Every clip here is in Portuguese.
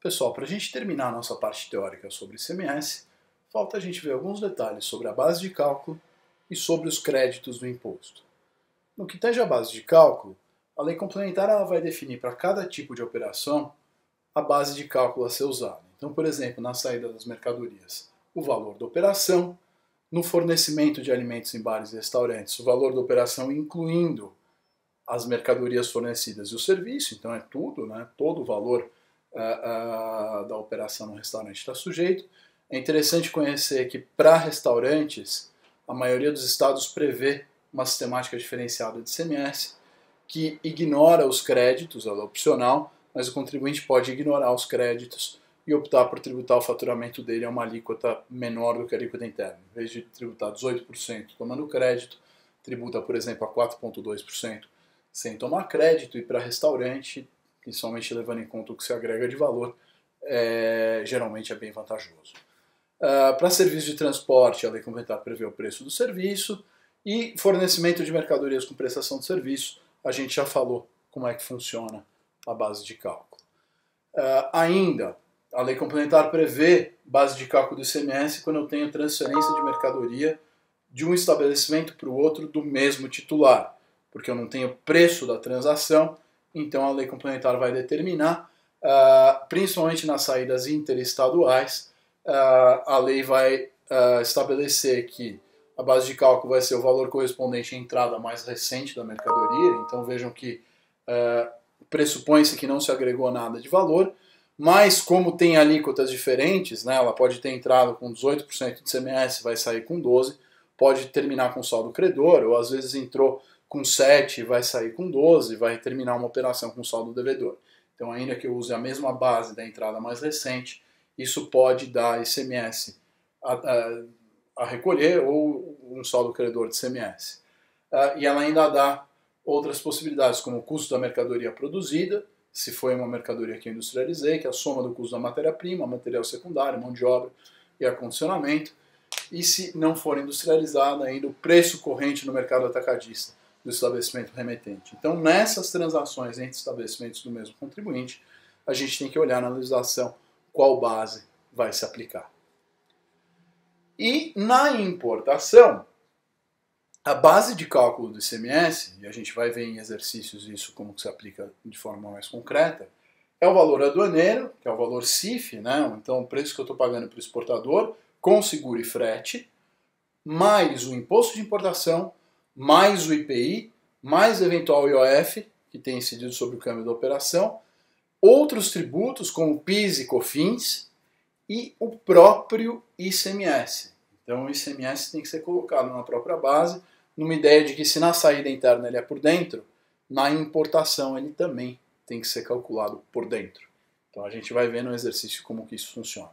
Pessoal, para a gente terminar a nossa parte teórica sobre ICMS, falta a gente ver alguns detalhes sobre a base de cálculo e sobre os créditos do imposto. No que tange a base de cálculo, a lei complementar ela vai definir para cada tipo de operação a base de cálculo a ser usada. Então, por exemplo, na saída das mercadorias, o valor da operação, no fornecimento de alimentos em bares e restaurantes, o valor da operação incluindo as mercadorias fornecidas e o serviço, então é tudo, né? Todo o valor da operação no restaurante está sujeito. É interessante conhecer que para restaurantes, a maioria dos estados prevê uma sistemática diferenciada de ICMS que ignora os créditos, ela é opcional, mas o contribuinte pode ignorar os créditos e optar por tributar o faturamento dele a uma alíquota menor do que a alíquota interna. Em vez de tributar 18% tomando crédito, tributa, por exemplo, a 4,2% sem tomar crédito, e para restaurante, principalmente levando em conta o que se agrega de valor, geralmente é bem vantajoso. Para serviço de transporte, a lei complementar prevê o preço do serviço, e fornecimento de mercadorias com prestação de serviço, a gente já falou como é que funciona a base de cálculo. Ainda, a lei complementar prevê base de cálculo do ICMS quando eu tenho transferência de mercadoria de um estabelecimento para o outro do mesmo titular, porque eu não tenho preço da transação, então a lei complementar vai determinar, principalmente nas saídas interestaduais, a lei vai estabelecer que a base de cálculo vai ser o valor correspondente à entrada mais recente da mercadoria, então vejam que pressupõe-se que não se agregou nada de valor, mas como tem alíquotas diferentes, né, ela pode ter entrado com 18% de ICMS, vai sair com 12%, pode terminar com saldo credor, ou às vezes entrou com 7, vai sair com 12, vai terminar uma operação com saldo devedor. Então, ainda que eu use a mesma base da entrada mais recente, isso pode dar ICMS a recolher ou um saldo credor de ICMS. E ela ainda dá outras possibilidades, como o custo da mercadoria produzida, se foi uma mercadoria que eu industrializei, que é a soma do custo da matéria-prima, material secundário, mão de obra e acondicionamento, e se não for industrializada, ainda o preço corrente no mercado atacadista do estabelecimento remetente. Então, nessas transações entre estabelecimentos do mesmo contribuinte, a gente tem que olhar na legislação qual base vai se aplicar. E na importação, a base de cálculo do ICMS, e a gente vai ver em exercícios isso como se aplica de forma mais concreta, é o valor aduaneiro, que é o valor CIF, né? Então o preço que eu estou pagando para o exportador, com seguro e frete, mais o imposto de importação, mais o IPI, mais o eventual IOF, que tem incidido sobre o câmbio da operação, outros tributos como PIS e COFINS e o próprio ICMS. Então o ICMS tem que ser colocado na própria base, numa ideia de que se na saída interna ele é por dentro, na importação ele também tem que ser calculado por dentro. Então a gente vai ver no exercício como que isso funciona.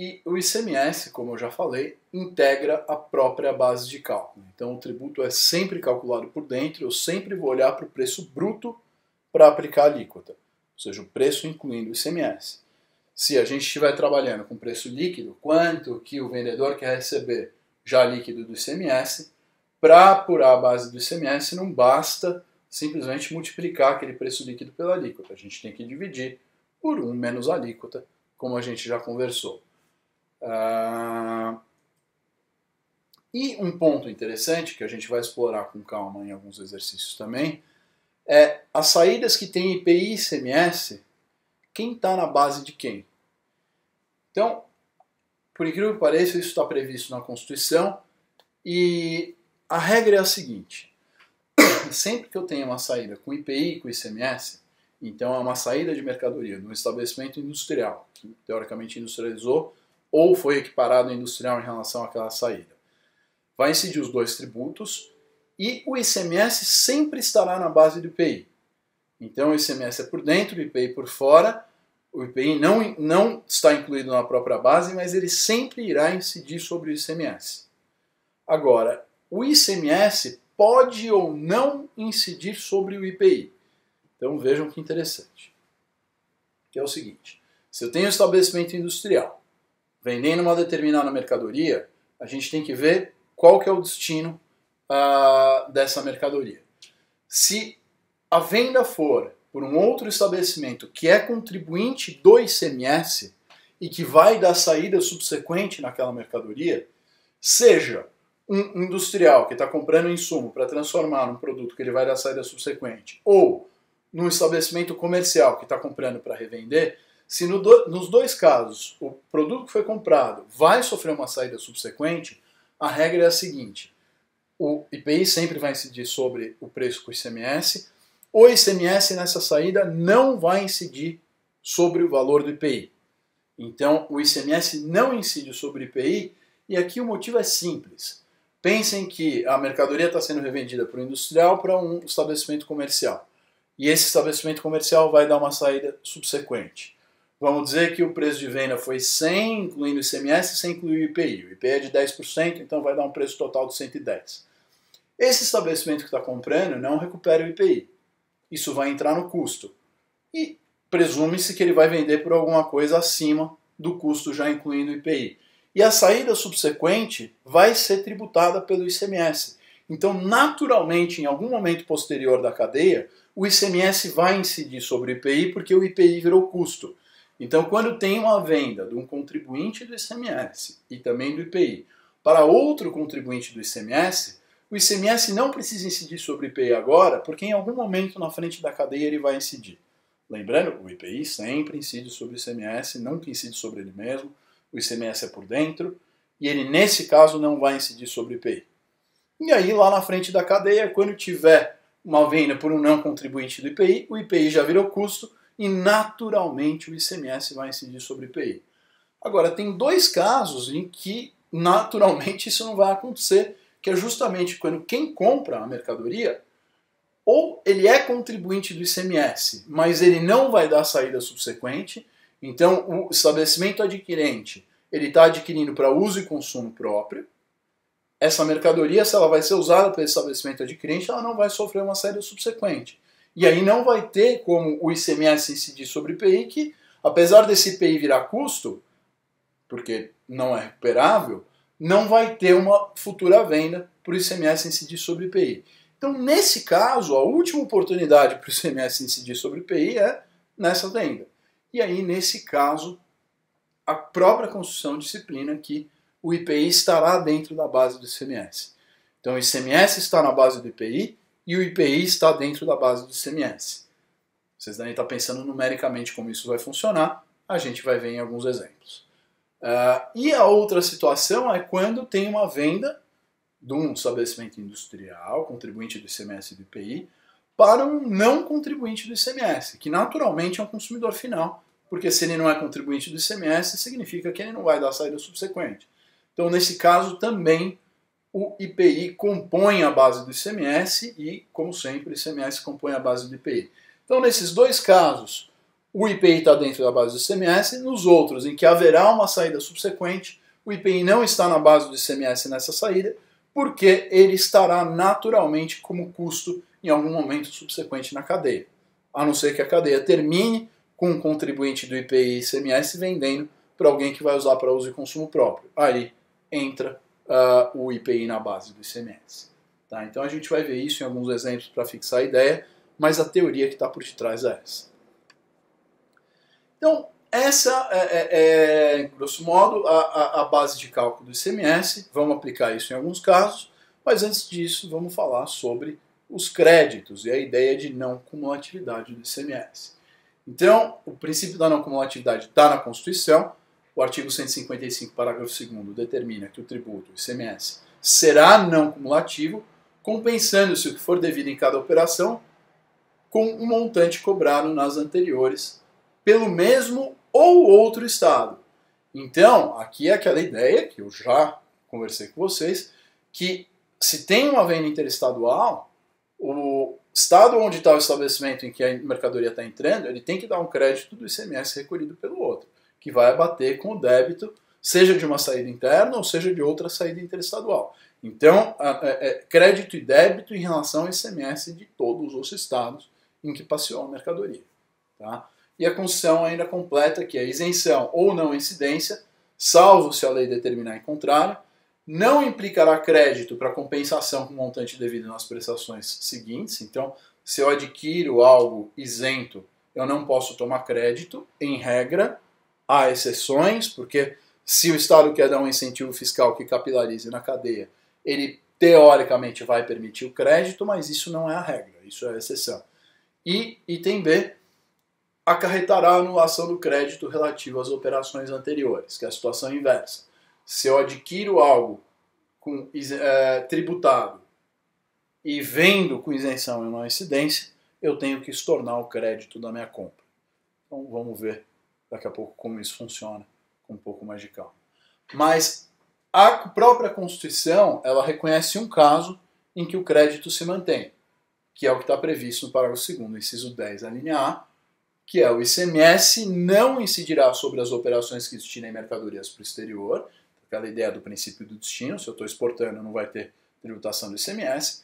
E o ICMS, como eu já falei, integra a própria base de cálculo. Então o tributo é sempre calculado por dentro, eu sempre vou olhar para o preço bruto para aplicar a alíquota, ou seja, o preço incluindo o ICMS. Se a gente estiver trabalhando com preço líquido, quanto que o vendedor quer receber já líquido do ICMS, para apurar a base do ICMS não basta simplesmente multiplicar aquele preço líquido pela alíquota, a gente tem que dividir por 1 menos a alíquota, como a gente já conversou. E um ponto interessante que a gente vai explorar com calma em alguns exercícios também é as saídas que tem IPI e ICMS, quem está na base de quem. Então, por incrível que pareça, isso está previsto na Constituição e a regra é a seguinte: sempre que eu tenho uma saída com IPI e com ICMS, então é uma saída de mercadoria de um estabelecimento industrial que teoricamente industrializou ou foi equiparado ao industrial em relação àquela saída. Vai incidir os dois tributos e o ICMS sempre estará na base do IPI. Então o ICMS é por dentro, o IPI por fora. O IPI não está incluído na própria base, mas ele sempre irá incidir sobre o ICMS. Agora, o ICMS pode ou não incidir sobre o IPI. Então vejam que interessante. Que é o seguinte: se eu tenho um estabelecimento industrial vendendo uma determinada mercadoria, a gente tem que ver qual que é o destino dessa mercadoria. Se a venda for por um outro estabelecimento que é contribuinte do ICMS e que vai dar saída subsequente naquela mercadoria, seja um industrial que está comprando insumo para transformar num produto que ele vai dar saída subsequente, ou num estabelecimento comercial que está comprando para revender, se nos dois casos o produto que foi comprado vai sofrer uma saída subsequente, a regra é a seguinte: o IPI sempre vai incidir sobre o preço com o ICMS, o ICMS nessa saída não vai incidir sobre o valor do IPI. Então o ICMS não incide sobre o IPI, e aqui o motivo é simples. Pensem que a mercadoria está sendo revendida para o industrial para um estabelecimento comercial. E esse estabelecimento comercial vai dar uma saída subsequente. Vamos dizer que o preço de venda foi 100, incluindo o ICMS, sem incluir o IPI. O IPI é de 10%, então vai dar um preço total de 110. Esse estabelecimento que está comprando não recupera o IPI. Isso vai entrar no custo. E presume-se que ele vai vender por alguma coisa acima do custo, já incluindo o IPI. E a saída subsequente vai ser tributada pelo ICMS. Então, naturalmente, em algum momento posterior da cadeia, o ICMS vai incidir sobre o IPI, porque o IPI virou custo. Então, quando tem uma venda de um contribuinte do ICMS e também do IPI para outro contribuinte do ICMS, o ICMS não precisa incidir sobre o IPI agora, porque em algum momento na frente da cadeia ele vai incidir. Lembrando, o IPI sempre incide sobre o ICMS, nunca incide sobre ele mesmo. O ICMS é por dentro, e ele nesse caso não vai incidir sobre o IPI. E aí lá na frente da cadeia, quando tiver uma venda por um não contribuinte do IPI, o IPI já virou custo e naturalmente o ICMS vai incidir sobre o IPI. Agora, tem dois casos em que naturalmente isso não vai acontecer, que é justamente quando quem compra a mercadoria, ou ele é contribuinte do ICMS, mas ele não vai dar saída subsequente. Então, o estabelecimento adquirente, ele está adquirindo para uso e consumo próprio. Essa mercadoria, se ela vai ser usada pelo estabelecimento adquirente, ela não vai sofrer uma saída subsequente. E aí não vai ter como o ICMS incidir sobre o IPI, que, apesar desse IPI virar custo, porque não é recuperável, não vai ter uma futura venda para o ICMS incidir sobre o IPI. Então, nesse caso, a última oportunidade para o ICMS incidir sobre o IPI é nessa venda. E aí, nesse caso, a própria Constituição disciplina que o IPI estará dentro da base do ICMS. Então, o ICMS está na base do IPI e o IPI está dentro da base do ICMS. Vocês devem estar pensando numericamente como isso vai funcionar, a gente vai ver em alguns exemplos. E a outra situação é quando tem uma venda de um estabelecimento industrial, contribuinte do ICMS e do IPI, para um não contribuinte do ICMS, que naturalmente é um consumidor final, porque se ele não é contribuinte do ICMS, significa que ele não vai dar saída subsequente. Então, nesse caso, também o IPI compõe a base do ICMS e, como sempre, o ICMS compõe a base do IPI. Então, nesses dois casos, o IPI está dentro da base do ICMS, nos outros, em que haverá uma saída subsequente, o IPI não está na base do ICMS nessa saída, porque ele estará naturalmente como custo em algum momento subsequente na cadeia. A não ser que a cadeia termine com um contribuinte do IPI e ICMS vendendo para alguém que vai usar para uso e consumo próprio. Aí entra o IPI na base do ICMS. Tá? Então a gente vai ver isso em alguns exemplos para fixar a ideia, mas a teoria que está por detrás é essa. Então, essa é, grosso modo, a base de cálculo do ICMS. Vamos aplicar isso em alguns casos, mas antes disso vamos falar sobre os créditos e a ideia de não cumulatividade do ICMS. Então, o princípio da não cumulatividade está na Constituição. O artigo 155, parágrafo 2º, determina que o tributo, o ICMS, será não cumulativo, compensando-se o que for devido em cada operação com um montante cobrado nas anteriores pelo mesmo ou outro estado. Então, aqui é aquela ideia que eu já conversei com vocês, que se tem uma venda interestadual, o estado onde está o estabelecimento em que a mercadoria está entrando, ele tem que dar um crédito do ICMS recolhido pelo outro, que vai abater com o débito, seja de uma saída interna ou seja de outra saída interestadual. Então, crédito e débito em relação ao ICMS de todos os estados em que passeou a mercadoria. Tá? E a Constituição ainda completa que a isenção ou não incidência, salvo se a lei determinar em contrário, não implicará crédito para compensação com montante devido nas prestações seguintes. Então, se eu adquiro algo isento, eu não posso tomar crédito, em regra. Há exceções, porque se o Estado quer dar um incentivo fiscal que capilarize na cadeia, ele teoricamente vai permitir o crédito, mas isso não é a regra, isso é a exceção. E item B, acarretará a anulação do crédito relativo às operações anteriores, que é a situação inversa. Se eu adquiro algo tributado e vendo com isenção e não incidência, eu tenho que estornar o crédito da minha compra. Então vamos ver daqui a pouco como isso funciona, com um pouco mais de calma. Mas a própria Constituição, ela reconhece um caso em que o crédito se mantém, que é o que está previsto no parágrafo 2º, inciso 10, a linha A, que é o ICMS não incidirá sobre as operações que destinem mercadorias para o exterior, aquela ideia do princípio do destino, se eu estou exportando não vai ter tributação do ICMS,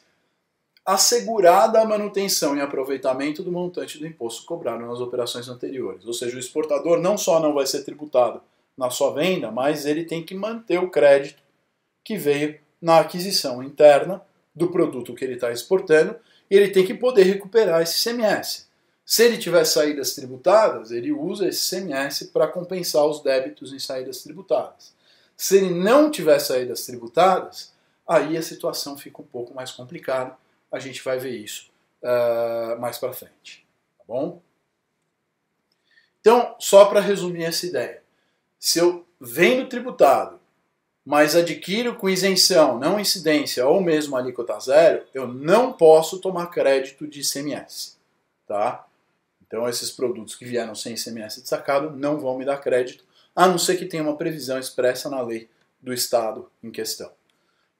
assegurada a manutenção e aproveitamento do montante do imposto cobrado nas operações anteriores. Ou seja, o exportador não só não vai ser tributado na sua venda, mas ele tem que manter o crédito que veio na aquisição interna do produto que ele está exportando e ele tem que poder recuperar esse ICMS. Se ele tiver saídas tributadas, ele usa esse ICMS para compensar os débitos em saídas tributadas. Se ele não tiver saídas tributadas, aí a situação fica um pouco mais complicada. A gente vai ver isso mais para frente, tá bom? Então, só para resumir essa ideia, se eu vendo tributado, mas adquiro com isenção, não incidência ou mesmo alíquota zero, eu não posso tomar crédito de ICMS, tá? Então, esses produtos que vieram sem ICMS destacado não vão me dar crédito, a não ser que tenha uma previsão expressa na lei do Estado em questão.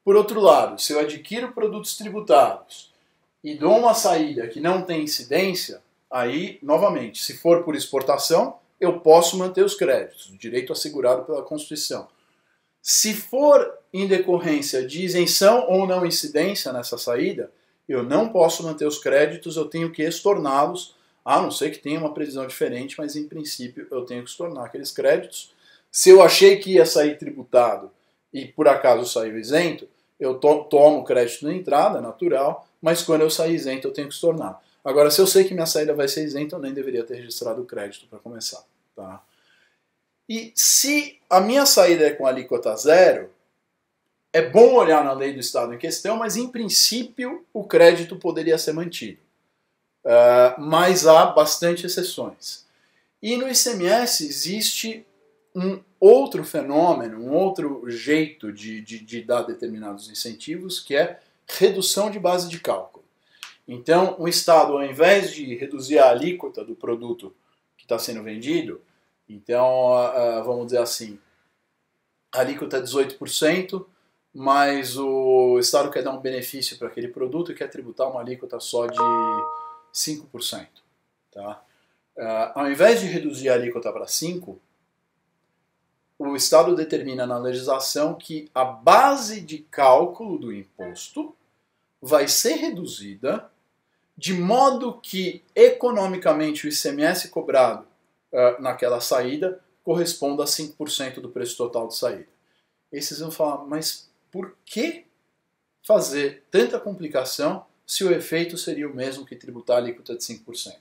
Por outro lado, se eu adquiro produtos tributados e dou uma saída que não tem incidência, aí, novamente, se for por exportação, eu posso manter os créditos, o direito assegurado pela Constituição. Se for em decorrência de isenção ou não incidência nessa saída, eu não posso manter os créditos, eu tenho que estorná-los, a não ser que tenha uma previsão diferente, mas em princípio eu tenho que estornar aqueles créditos. Se eu achei que ia sair tributado e por acaso saiu isento, eu tomo crédito na entrada, natural, mas quando eu sair isento eu tenho que estornar. Agora, se eu sei que minha saída vai ser isenta, eu nem deveria ter registrado o crédito para começar. Tá? E se a minha saída é com alíquota zero, é bom olhar na lei do Estado em questão, mas em princípio o crédito poderia ser mantido. Mas há bastante exceções. E no ICMS existe um outro fenômeno, um outro jeito de dar determinados incentivos, que é redução de base de cálculo. Então, o Estado, ao invés de reduzir a alíquota do produto que está sendo vendido, então, vamos dizer assim, a alíquota é 18%, mas o Estado quer dar um benefício para aquele produto e quer tributar uma alíquota só de 5%. Tá? Ao invés de reduzir a alíquota para 5%, o Estado determina na legislação que a base de cálculo do imposto vai ser reduzida de modo que, economicamente, o ICMS cobrado naquela saída corresponda a 5% do preço total de saída. E vocês vão falar, mas por que fazer tanta complicação se o efeito seria o mesmo que tributar a alíquota de 5%?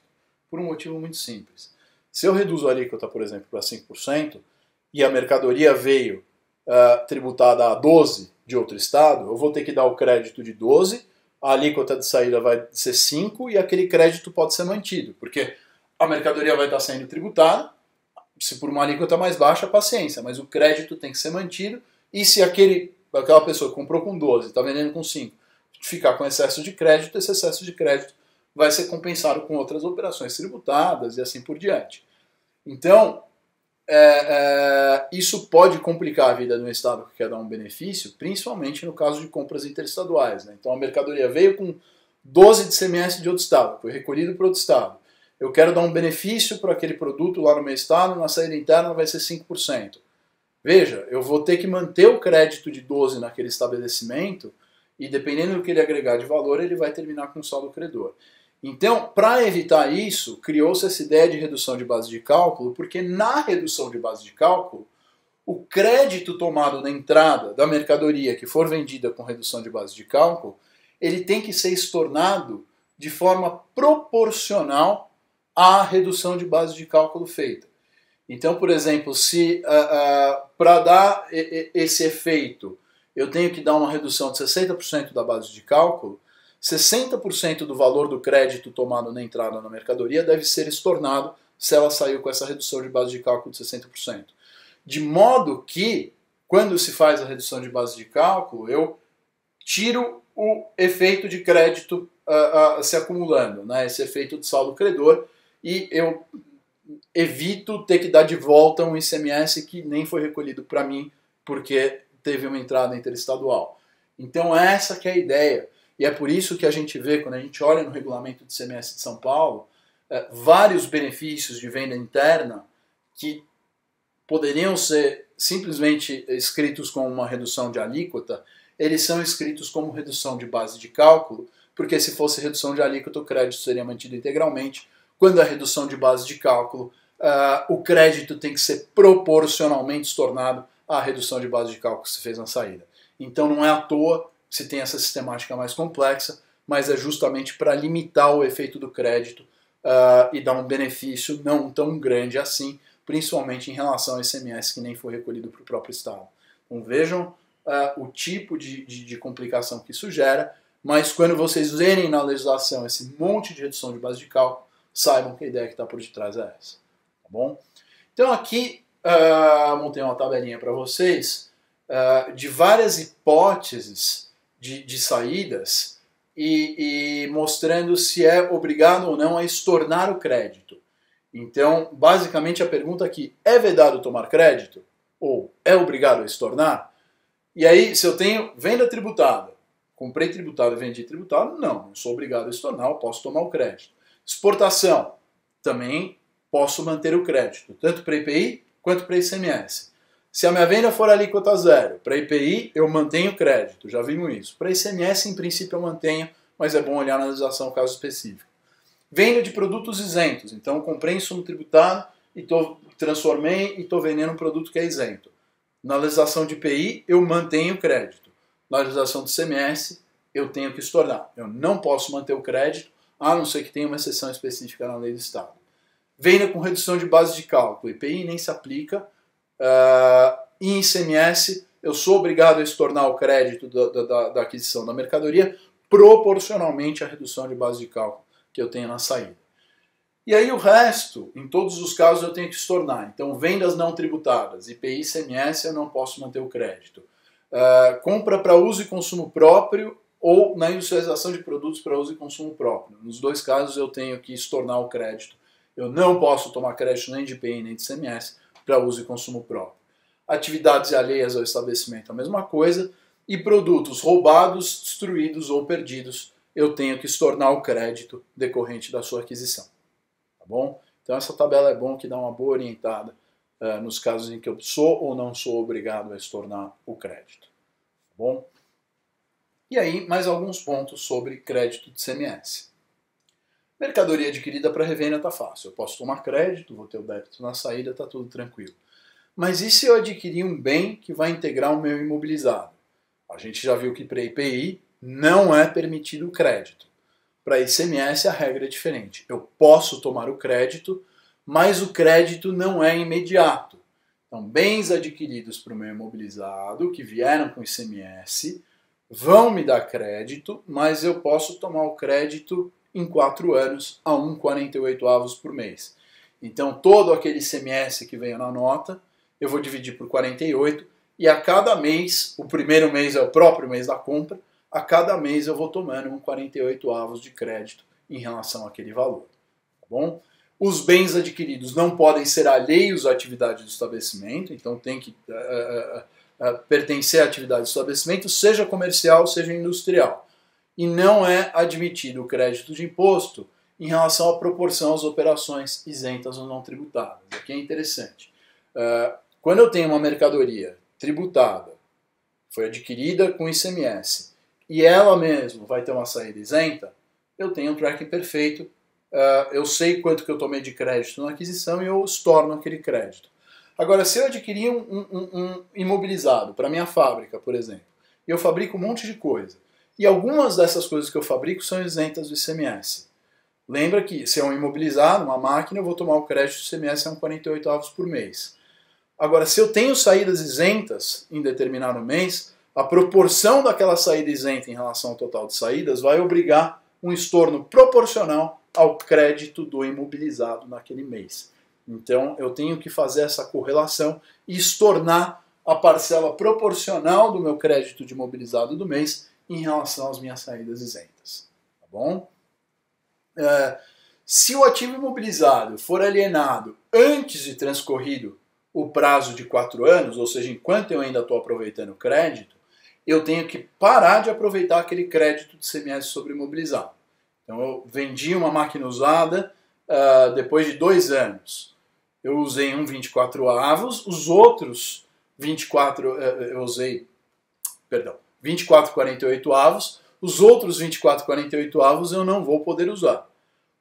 Por um motivo muito simples. Se eu reduzo a alíquota, por exemplo, para 5%, e a mercadoria veio tributada a 12% de outro estado, eu vou ter que dar o crédito de 12%, a alíquota de saída vai ser 5% e aquele crédito pode ser mantido, porque a mercadoria vai estar sendo tributada, se por uma alíquota mais baixa, paciência, mas o crédito tem que ser mantido, e se aquela pessoa que comprou com 12%, está vendendo com 5%, ficar com excesso de crédito, esse excesso de crédito vai ser compensado com outras operações tributadas e assim por diante. Então, isso pode complicar a vida de um Estado que quer dar um benefício, principalmente no caso de compras interestaduais. Né? Então a mercadoria veio com 12% de ICMS de outro Estado, foi recolhido por outro Estado. Eu quero dar um benefício para aquele produto lá no meu Estado, na saída interna vai ser 5%. Veja, eu vou ter que manter o crédito de 12% naquele estabelecimento e dependendo do que ele agregar de valor, ele vai terminar com saldo credor. Então, para evitar isso, criou-se essa ideia de redução de base de cálculo, porque na redução de base de cálculo, o crédito tomado na entrada da mercadoria que for vendida com redução de base de cálculo, ele tem que ser estornado de forma proporcional à redução de base de cálculo feita. Então, por exemplo, se para dar esse efeito eu tenho que dar uma redução de 60% da base de cálculo, 60% do valor do crédito tomado na entrada na mercadoria deve ser estornado se ela saiu com essa redução de base de cálculo de 60%. De modo que, quando se faz a redução de base de cálculo, eu tiro o efeito de crédito se acumulando, né? Esse efeito de saldo credor, e eu evito ter que dar de volta um ICMS que nem foi recolhido para mim porque teve uma entrada interestadual. Então essa que é a ideia. E é por isso que a gente vê, quando a gente olha no regulamento de ICMS de São Paulo, vários benefícios de venda interna que poderiam ser simplesmente escritos como uma redução de alíquota, eles são escritos como redução de base de cálculo, porque se fosse redução de alíquota, o crédito seria mantido integralmente. Quando é redução de base de cálculo, o crédito tem que ser proporcionalmente estornado à redução de base de cálculo que se fez na saída. Então não é à toa que se tem essa sistemática mais complexa, mas é justamente para limitar o efeito do crédito e dar um benefício não tão grande assim, principalmente em relação ao ICMS que nem foi recolhido para o próprio Estado. Então vejam o tipo de complicação que isso gera, mas quando vocês verem na legislação esse monte de redução de base de cálculo, saibam que a ideia que está por detrás é essa. Tá bom? Então aqui montei uma tabelinha para vocês de várias hipóteses de saídas e mostrando se é obrigado ou não a estornar o crédito. Então, basicamente a pergunta aqui, é vedado tomar crédito? Ou é obrigado a estornar? E aí, se eu tenho venda tributada, comprei tributado e vendi tributado, não sou obrigado a estornar, eu posso tomar o crédito. Exportação, também posso manter o crédito, tanto para IPI quanto para ICMS. Se a minha venda for alíquota zero, para IPI eu mantenho o crédito, já vimos isso. Para ICMS, em princípio, eu mantenho, mas é bom olhar na legislação caso específico. Venda de produtos isentos, então eu comprei insumo tributado e transformei e estou vendendo um produto que é isento. Na legislação de IPI, eu mantenho o crédito. Na legislação do ICMS, eu tenho que estornar. Eu não posso manter o crédito, a não ser que tenha uma exceção específica na lei do Estado. Venda com redução de base de cálculo. IPI nem se aplica. Em ICMS, eu sou obrigado a estornar o crédito da aquisição da mercadoria proporcionalmente à redução de base de cálculo que eu tenho na saída. E aí o resto, em todos os casos, eu tenho que estornar. Então, vendas não tributadas, IPI e ICMS, eu não posso manter o crédito. Compra para uso e consumo próprio ou na industrialização de produtos para uso e consumo próprio. Nos dois casos, eu tenho que estornar o crédito. Eu não posso tomar crédito nem de IPI nem de ICMS para uso e consumo próprio. Atividades alheias ao estabelecimento, a mesma coisa. E produtos roubados, destruídos ou perdidos, eu tenho que estornar o crédito decorrente da sua aquisição. Tá bom? Então essa tabela é bom que dá uma boa orientada nos casos em que eu sou ou não sou obrigado a estornar o crédito. Tá bom? E aí, mais alguns pontos sobre crédito de ICMS. Mercadoria adquirida para revenda está fácil. Eu posso tomar crédito, vou ter o débito na saída, está tudo tranquilo. Mas e se eu adquirir um bem que vai integrar o meu imobilizado? A gente já viu que para IPI não é permitido o crédito. Para ICMS a regra é diferente. Eu posso tomar o crédito, mas o crédito não é imediato. Então, bens adquiridos para o meu imobilizado, que vieram com ICMS, vão me dar crédito, mas eu posso tomar o crédito em 4 anos a 1,48 por mês. Então, todo aquele ICMS que veio na nota, eu vou dividir por 48 e a cada mês, o primeiro mês é o próprio mês da compra, a cada mês eu vou tomando 1,48 de crédito em relação àquele valor. Tá bom? Os bens adquiridos não podem ser alheios à atividade do estabelecimento, então tem que pertencer à atividade do estabelecimento, seja comercial, seja industrial. E não é admitido o crédito de imposto em relação à proporção às operações isentas ou não tributadas. Aqui é interessante. Quando eu tenho uma mercadoria tributada, foi adquirida com ICMS, e ela mesmo vai ter uma saída isenta, eu tenho um tracking perfeito, eu sei quanto que eu tomei de crédito na aquisição e eu estorno aquele crédito. Agora, se eu adquirir um imobilizado para minha fábrica, por exemplo, e eu fabrico um monte de coisa, e algumas dessas coisas que eu fabrico são isentas do ICMS. Lembra que se é um imobilizado, uma máquina, eu vou tomar o crédito do ICMS a 1,48 por mês. Agora, se eu tenho saídas isentas em determinado mês, a proporção daquela saída isenta em relação ao total de saídas vai obrigar um estorno proporcional ao crédito do imobilizado naquele mês. Então, eu tenho que fazer essa correlação e estornar a parcela proporcional do meu crédito de imobilizado do mês em relação às minhas saídas isentas. Tá bom? Se o ativo imobilizado for alienado antes de transcorrido o prazo de 4 anos, ou seja, enquanto eu ainda estou aproveitando o crédito, eu tenho que parar de aproveitar aquele crédito de ICMS sobre imobilizado. Então, eu vendi uma máquina usada depois de 2 anos. Eu usei um 24 avos, os outros 24 48 avos, os outros 24 48 avos eu não vou poder usar.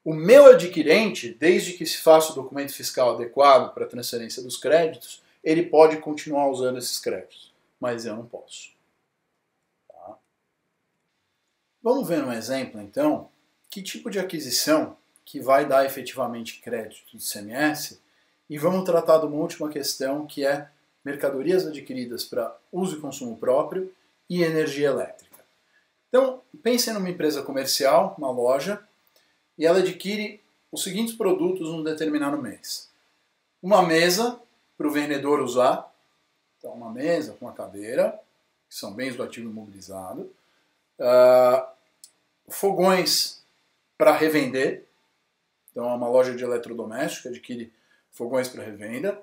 O meu adquirente, desde que se faça o documento fiscal adequado para a transferência dos créditos, ele pode continuar usando esses créditos, mas eu não posso. Tá? Vamos ver um exemplo, então, que tipo de aquisição que vai dar efetivamente crédito de ICMS, e vamos tratar de uma última questão, que é mercadorias adquiridas para uso e consumo próprio e energia elétrica. Então, pensem numa empresa comercial, uma loja, e ela adquire os seguintes produtos num determinado mês. Uma mesa para o vendedor usar, então uma mesa com uma cadeira, que são bens do ativo imobilizado, fogões para revender, então é uma loja de eletrodomésticos que adquire fogões para revenda.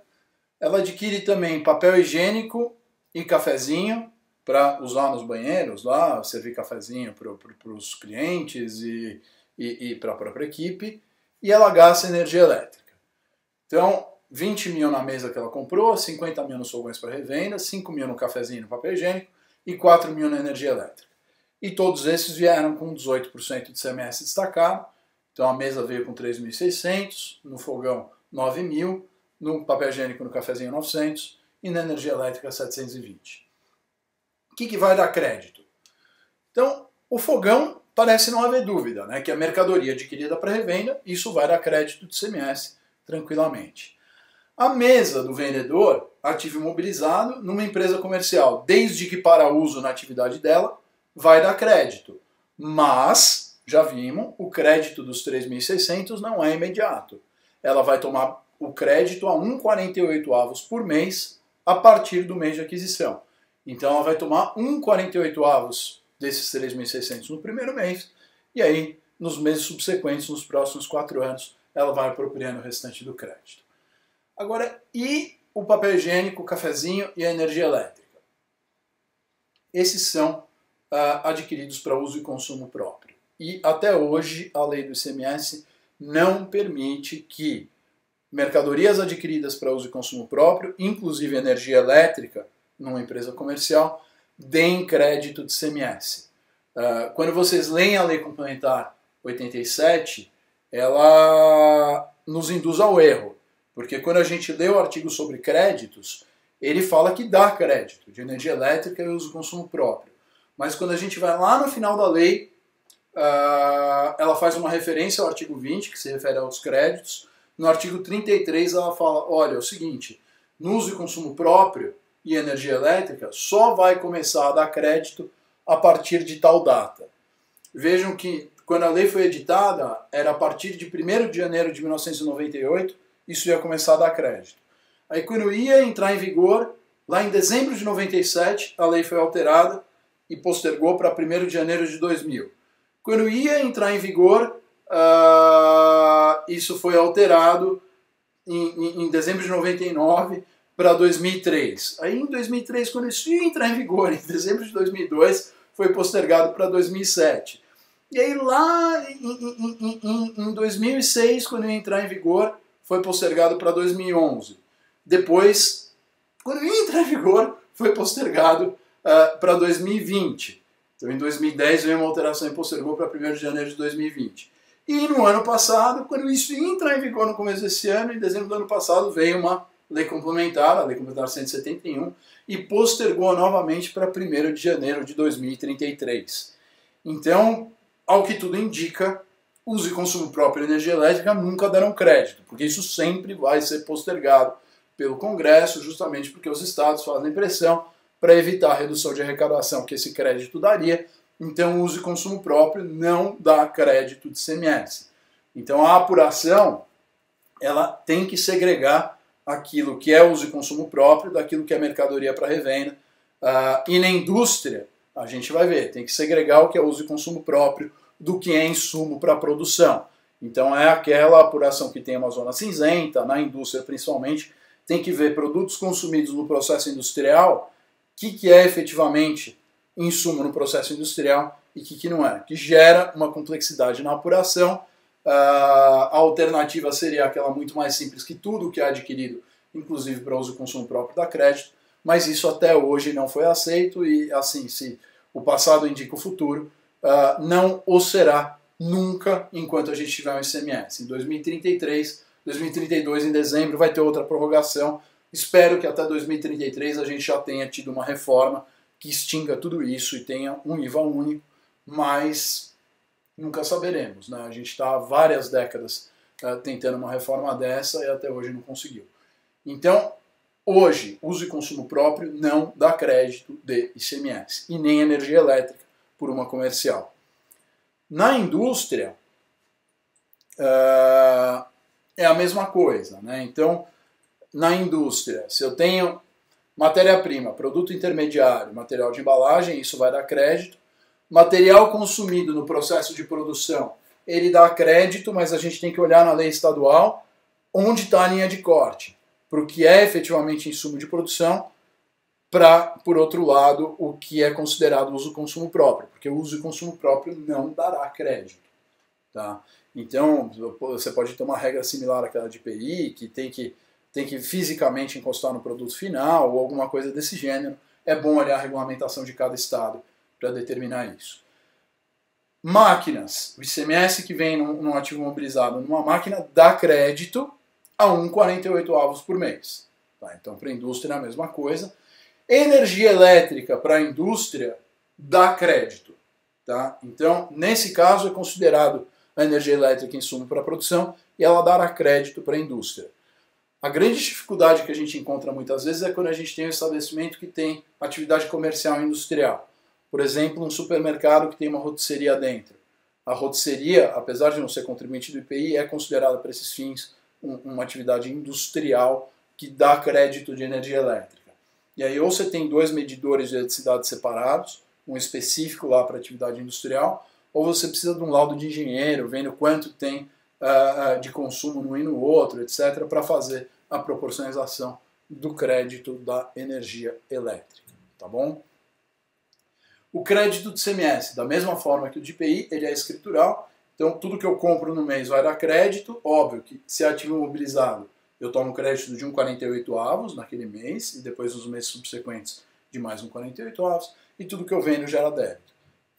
Ela adquire também papel higiênico e cafezinho para usar nos banheiros, lá, servir cafezinho para os clientes e para a própria equipe, e ela gasta energia elétrica. Então, 20 mil na mesa que ela comprou, 50 mil nos fogões para revenda, 5 mil no cafezinho e no papel higiênico e 4 mil na energia elétrica. E todos esses vieram com 18% de ICMS destacado. Então a mesa veio com 3.600, no fogão 9 mil, no papel higiênico no cafezinho 900 e na energia elétrica 720. O que vai dar crédito? Então, o fogão parece não haver dúvida, né, que a mercadoria adquirida para revenda, isso vai dar crédito de ICMS tranquilamente. A mesa do vendedor, ativo imobilizado, numa empresa comercial, desde que para uso na atividade dela, vai dar crédito. Mas, já vimos, o crédito dos 3.600 não é imediato. Ela vai tomar o crédito a 1,48 avos por mês a partir do mês de aquisição. Então ela vai tomar 1,48 avos desses 3.600 no primeiro mês, e aí, nos meses subsequentes, nos próximos 4 anos, ela vai apropriando o restante do crédito. Agora, e o papel higiênico, o cafezinho e a energia elétrica? Esses são adquiridos para uso e consumo próprio. E até hoje, a lei do ICMS não permite que mercadorias adquiridas para uso e consumo próprio, inclusive energia elétrica, numa empresa comercial, deem crédito de ICMS. Quando vocês leem a Lei Complementar 87, ela nos induz ao erro, porque quando a gente lê o artigo sobre créditos, ele fala que dá crédito de energia elétrica e uso e consumo próprio. Mas quando a gente vai lá no final da lei, ela faz uma referência ao artigo 20, que se refere aos créditos. No artigo 33 ela fala, olha, é o seguinte, no uso e consumo próprio e energia elétrica só vai começar a dar crédito a partir de tal data. Vejam que quando a lei foi editada, era a partir de 1º de janeiro de 1998, isso ia começar a dar crédito. Aí quando ia entrar em vigor, lá em dezembro de 97, a lei foi alterada e postergou para 1º de janeiro de 2000. Quando ia entrar em vigor, isso foi alterado em dezembro de 99 para 2003. Aí em 2003, quando isso ia entrar em vigor, em dezembro de 2002, foi postergado para 2007. E aí lá em 2006, quando ia entrar em vigor, foi postergado para 2011. Depois, quando ia entrar em vigor, foi postergado para 2020. Então em 2010 veio uma alteração e postergou para 1º de janeiro de 2020. E no ano passado, quando isso ia entrar em vigor no começo desse ano, em dezembro do ano passado, veio uma lei complementar, a Lei Complementar 171, e postergou novamente para 1º de janeiro de 2033. Então, ao que tudo indica, uso e consumo próprio de energia elétrica nunca darão crédito, porque isso sempre vai ser postergado pelo Congresso, justamente porque os estados fazem pressão para evitar a redução de arrecadação que esse crédito daria. Então, uso e consumo próprio não dá crédito de ICMS. Então, a apuração ela tem que segregar aquilo que é uso e consumo próprio daquilo que é mercadoria para revenda. E na indústria, a gente vai ver, tem que segregar o que é uso e consumo próprio do que é insumo para a produção. Então é aquela apuração que tem uma zona cinzenta, na indústria principalmente, tem que ver produtos consumidos no processo industrial, o que é efetivamente insumo no processo industrial e o que não é, que gera uma complexidade na apuração. A alternativa seria aquela muito mais simples, que tudo que é adquirido, inclusive para uso e consumo próprio, dá crédito, mas isso até hoje não foi aceito e, assim, se o passado indica o futuro, não o será nunca enquanto a gente tiver um ICMS. Em 2033, 2032, em dezembro, vai ter outra prorrogação. Espero que até 2033 a gente já tenha tido uma reforma que extinga tudo isso e tenha um IVA único, mas nunca saberemos, né? A gente está há várias décadas tentando uma reforma dessa e até hoje não conseguiu. Então, hoje, uso e consumo próprio não dá crédito de ICMS, e nem energia elétrica por uma comercial. Na indústria, é a mesma coisa, né? Então, na indústria, se eu tenho matéria-prima, produto intermediário, material de embalagem, isso vai dar crédito. Material consumido no processo de produção, ele dá crédito, mas a gente tem que olhar na lei estadual onde está a linha de corte, para o que é efetivamente insumo de produção, para, por outro lado, o que é considerado uso e consumo próprio, porque o uso e consumo próprio não dará crédito. Tá? Então, você pode ter uma regra similar àquela de IPI, que tem que fisicamente encostar no produto final, ou alguma coisa desse gênero. É bom olhar a regulamentação de cada estado para determinar isso. Máquinas. O ICMS que vem num ativo mobilizado numa máquina dá crédito a 1,48 avos por mês. Tá? Então, para a indústria é a mesma coisa. Energia elétrica para a indústria dá crédito. Tá? Então, nesse caso, é considerado a energia elétrica insumo para a produção e ela dará crédito para a indústria. A grande dificuldade que a gente encontra muitas vezes é quando a gente tem um estabelecimento que tem atividade comercial e industrial. Por exemplo, um supermercado que tem uma rotisseria dentro. A rotisseria, apesar de não ser contribuinte do IPI, é considerada para esses fins uma atividade industrial que dá crédito de energia elétrica. E aí ou você tem dois medidores de eletricidade separados, um específico lá para atividade industrial, ou você precisa de um laudo de engenheiro, vendo quanto tem de consumo no e no outro, etc., para fazer a proporcionalização do crédito da energia elétrica. Tá bom? O crédito de ICMS, da mesma forma que o de IPI, ele é escritural. Então, tudo que eu compro no mês vai dar crédito. Óbvio que se é ativo mobilizado, eu tomo crédito de 1,48 avos naquele mês, e depois nos meses subsequentes de mais 1,48 avos, e tudo que eu vendo gera débito.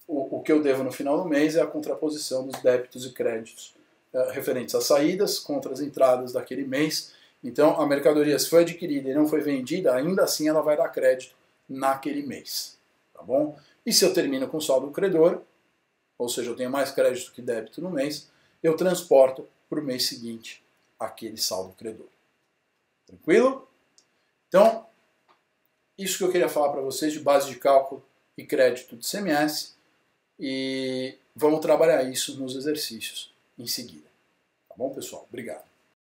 O que eu devo no final do mês é a contraposição dos débitos e créditos referentes às saídas contra as entradas daquele mês. Então, a mercadoria, se foi adquirida e não foi vendida, ainda assim ela vai dar crédito naquele mês. Tá bom? E se eu termino com saldo credor, ou seja, eu tenho mais crédito que débito no mês, eu transporto para o mês seguinte aquele saldo credor. Tranquilo? Então, isso que eu queria falar para vocês de base de cálculo e crédito de ICMS, e vamos trabalhar isso nos exercícios em seguida. Tá bom, pessoal? Obrigado.